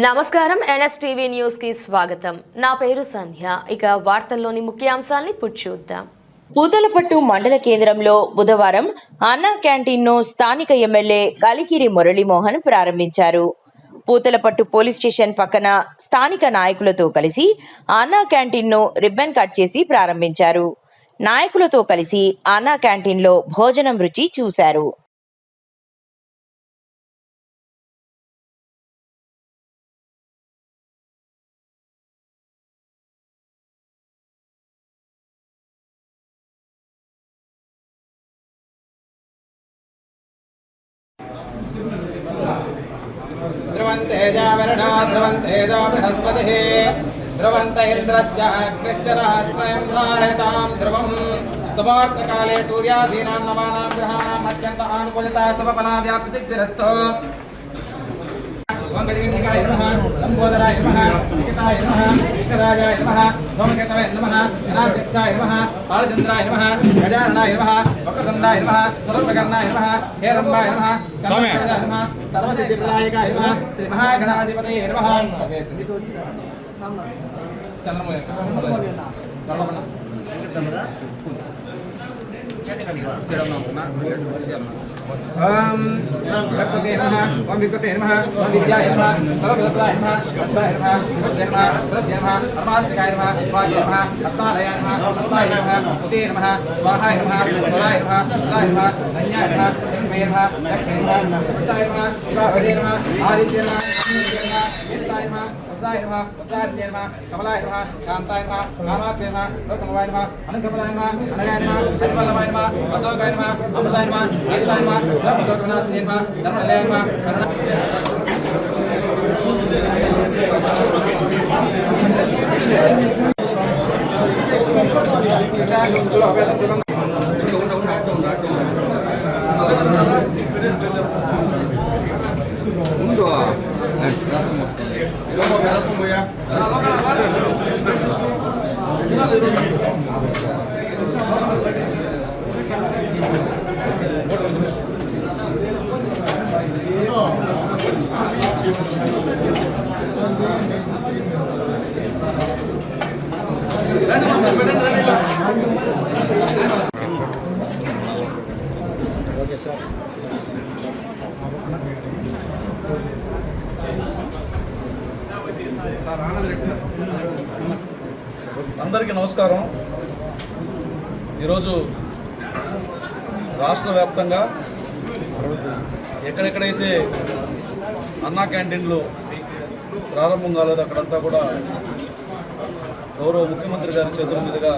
నమస్కారం NSTV news కి స్వాగతం. నా పేరు సంధ్య. ఇక వార్తల్లోని ముఖ్యాంశాలను ఇప్పుడు చూద్దాం. పూతలపట్టు మండల కేంద్రంలో బుధవారం అన్నా క్యాంటీన్ను స్థానిక ఎమ్మెల్యే కలికిరి మురళీమోహన్ ప్రారంభించారు. పూతలపట్టు పోలీస్ స్టేషన్ పక్కన స్థానిక నాయకులతో కలిసి అన్నా క్యాంటీన్ను రిబ్బన్ కట్ చేసి ప్రారంభించారు. నాయకులతో కలిసి అన్నా క్యాంటీన్లో భోజనం రుచి చూశారు. ध्रुवन्तेजावरणो बृहस्पतिः ध्रुवन्त इन्द्रश्च कृश्चराष्ट्रयं धारयतां ध्रुवम् सुमुहूर्तकाले सूर्यादीनां नवानां ग्रहाणाम् अत्यन्त आनुकूलता समफलाव्याप्तिसिद्धिरस्तु। ओम गजविघ्निकाय नमः, लंबोदराय नमः, निकिताय नमः, एकराजाय नमः, धूमकेतवे नमः, जनाध्यक्षाय नमः, बालचन्द्राय नमः, गजाननाय नमः, वक्रतुण्डाय नमः, सुरत्नकर्णाय नमः, हेरम्बाय नमः, कमलाय नमः, सर्वसिद्धिप्रदायकाय नमः, श्री महागणाधिपतये नमः। चंद्रमौली ओम लक्ष्मी नमः, ओम विकृते नमः, ओम विद्याय नमः, सर्वविद्याय नमः, अष्टाय नमः, विभुते नमः, सर्वज्ञ नमः, परमात्मिकाय नमः, वाक्य नमः, अत्तालयाय नमः, सत्ताय नमः, उते नमः, स्वाहाय नमः, स्वराय नमः, सदाय नमः, धन्याय नमः, जन्मे नमः, लक्ष्मी नमः, सत्ताय नमः, शिवाय नमः, आदित्य नमः, नित्याय नमः, वसाय नमः, वसारित्य नमः, कमलाय नमः, कांताय नमः, कामाख्य नमः, रसमवाय नमः, अनंतपदाय नमः, अनगाय नमः, हरिवल्लभाय नमः, अशोकाय नमः, अमृताय नमः, अमृताय नमः, धर्मदोषनाशिने नमः, धर्मनिलयाय नमः। Okay sir. అందరికీ నమస్కారం. ఈరోజు రాష్ట్ర వ్యాప్తంగా ఎక్కడెక్కడైతే అన్నా క్యాంటీన్లు ప్రారంభం కాలేదు అక్కడంతా కూడా గౌరవ ముఖ్యమంత్రి గారి చేతుల మీదుగా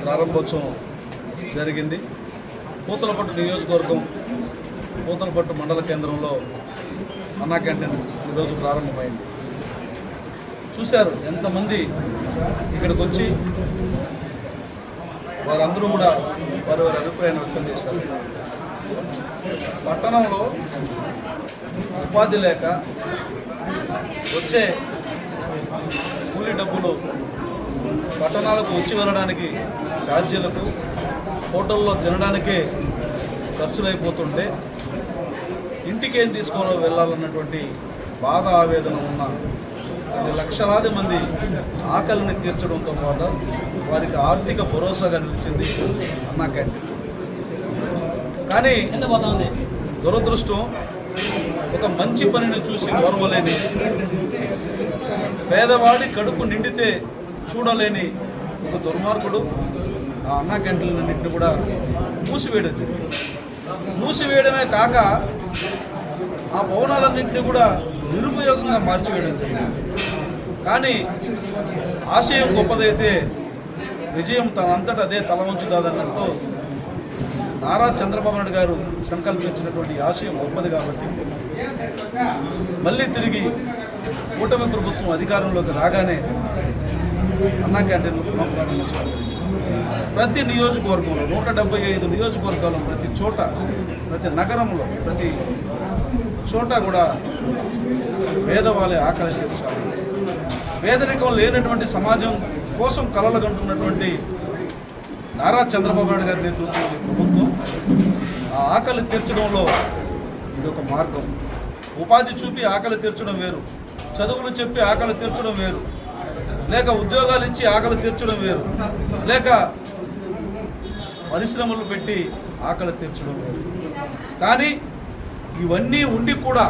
ప్రారంభోత్సవం జరిగింది. పూతలపట్టు నియోజకవర్గం పూతలపట్టు మండల కేంద్రంలో అన్నా క్యాంటీన్ ఈరోజు ప్రారంభమైంది. చూశారు ఎంతమంది ఇక్కడికి వచ్చి వారందరూ కూడా వారి అభిప్రాయాన్ని వ్యక్తం చేశారు. పట్టణంలో ఉపాధి లేక వచ్చే కూలీ డబ్బులు పట్టణాలకు వచ్చి వెళ్ళడానికి ఛార్జీలకు హోటల్లో తినడానికే ఖర్చులైపోతుంటే ఇంటికేం తీసుకొని వెళ్ళాలన్నటువంటి బాధ ఆవేదన ఉన్న కొన్ని లక్షలాది మంది ఆకలిని తీర్చడంతో పాటు వారికి ఆర్థిక భరోసాగా నిలిచింది అన్నా క్యాంటీన్. కానీ దురదృష్టం ఒక మంచి పనిని చూసి ఓర్వలేని, పేదవాడి కడుపు నిండితే చూడలేని ఒక దుర్మార్గుడు ఆ అన్నా క్యాంటీన్లన్నింటినీ కూడా మూసివేయడం జరిగింది. మూసివేయడమే కాక ఆ భవనాలన్నింటినీ కూడా నిరుపయోగంగా మార్చివేయడం జరిగింది. కానీ ఆశయం గొప్పదైతే విజయం తనంతట అదే తల వంచుదాదన్నట్టు నారా చంద్రబాబు నాయుడు గారు సంకల్పించినటువంటి ఆశయం గొప్పది కాబట్టి మళ్ళీ తిరిగి కూటమి ప్రభుత్వం అధికారంలోకి రాగానే అన్నా క్యాంటీన్లు ప్రారంభించారు. ప్రతి నియోజకవర్గంలో 175 నియోజకవర్గాల్లో ప్రతి చోట, ప్రతి నగరంలో, ప్రతి చోట కూడా పేదవాళ్ళ ఆకలి తీర్చాలి. పేదరికం లేనటువంటి సమాజం కోసం కలలుగంటున్నటువంటి నారా చంద్రబాబు నాయుడు గారి నేతృత్వంలోని ప్రభుత్వం ఆ ఆకలి తీర్చడంలో ఇదొక మార్గం. ఉపాధి చూపి ఆకలి తీర్చడం వేరు, చదువులు చెప్పి ఆకలి తీర్చడం వేరు, లేక ఉద్యోగాలు ఇచ్చి ఆకలి తీర్చడం వేరు, లేక పరిశ్రమలు పెట్టి ఆకలి తీర్చడం వేరు. కానీ ఇవన్నీ ఉండి కూడా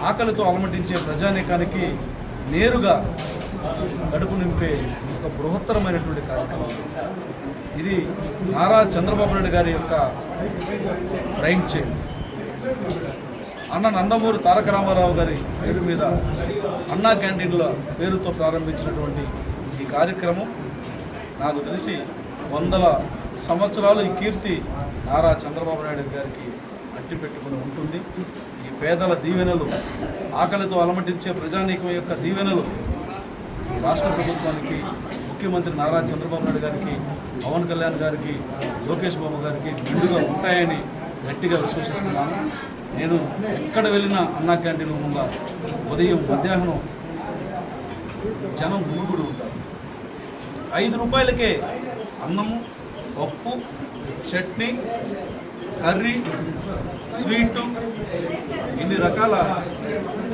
ఆకలితో అలమటించే ప్రజానీకానికి నేరుగా కడుపు నింపే ఒక బృహత్తరమైనటువంటి కార్యక్రమం ఇది. నారా చంద్రబాబు నాయుడు గారి యొక్క బ్రెయిన్ చైల్డ్ అన్న నందమూరి తారక రామారావు గారి పేరు మీద అన్నా క్యాంటీన్ల పేరుతో ప్రారంభించినటువంటి ఈ కార్యక్రమం నాకు తెలిసి 100 సంవత్సరాలు ఈ కీర్తి నారా చంద్రబాబు నాయుడు గారికి అట్టిపెట్టుకుని ఉంటుంది. ఈ పేదల దీవెనలు, ఆకలితో అలమటించే ప్రజానీకం యొక్క దీవెనలు రాష్ట్ర ప్రభుత్వానికి, ముఖ్యమంత్రి నారా చంద్రబాబు నాయుడు గారికి, పవన్ కళ్యాణ్ గారికి, లోకేష్ బాబు గారికి మెండుగా ఉంటాయని గట్టిగా విశ్వసిస్తున్నాను. నేను ఎక్కడ వెళ్ళినా అన్నా క్యాంటీన్ ముందు ఉదయం మధ్యాహ్నం జనం మునుగుడు ఉంటారు. 5 రూపాయలకే అన్నము, పప్పు, చట్నీ, కర్రీ, స్వీటు, ఇన్ని రకాల,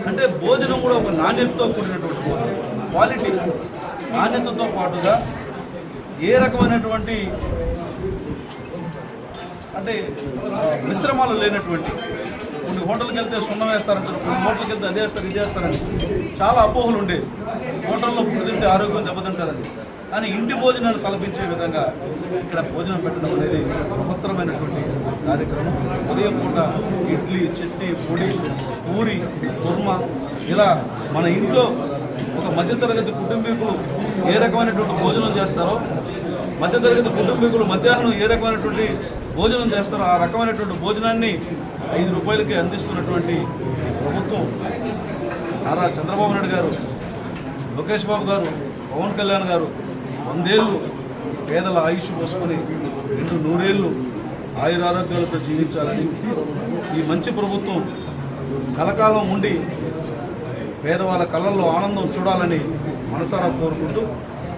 అంటే భోజనం కూడా ఒక నాణ్యతతో కూడినటువంటి భోజనం, క్వాలిటీ, నాణ్యతతో పాటుగా ఏ రకమైనటువంటి అంటే మిశ్రమాలు లేనటువంటి. కొన్ని హోటల్కి వెళ్తే సున్నం వేస్తారంటారు, కొన్ని హోటల్కి వెళ్తే అదే వేస్తారు, ఇది వేస్తారని చాలా అపోహలు ఉండేవి. హోటల్లో ఫుడ్ తింటే ఆరోగ్యం దెబ్బతింటుందని. కానీ ఇంటి భోజనాన్ని కల్పించే విధంగా ఇక్కడ భోజనం పెట్టడం అనేది మహత్తరమైనటువంటి కార్యక్రమం. ఉదయం పూట ఇడ్లీ, చట్నీ, పొడి, పూరి, కుర్మా, ఇలా మన ఇంట్లో ఒక మధ్యతరగతి కుటుంబీకులు ఏ రకమైనటువంటి భోజనం చేస్తారో, మధ్యతరగతి కుటుంబీకులు మధ్యాహ్నం ఏ రకమైనటువంటి భోజనం చేస్తారో ఆ రకమైనటువంటి భోజనాన్ని 5 రూపాయలకే అందిస్తున్నటువంటి ప్రభుత్వం నారా చంద్రబాబు నాయుడు గారు, లోకేష్ బాబు గారు, పవన్ కళ్యాణ్ గారు 100 ఏళ్ళు పేదల ఆయుష్ పోసుకొని 100 ఏళ్ళు ఆయురారోగ్యాలతో జీవించాలని, ఈ మంచి ప్రభుత్వం కలకాలం ఉండి పేదవాళ్ళ కళ్ళల్లో ఆనందం చూడాలని మనసారా కోరుకుంటూ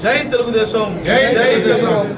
జై తెలుగుదేశం, జై జై చంద్రబాబు.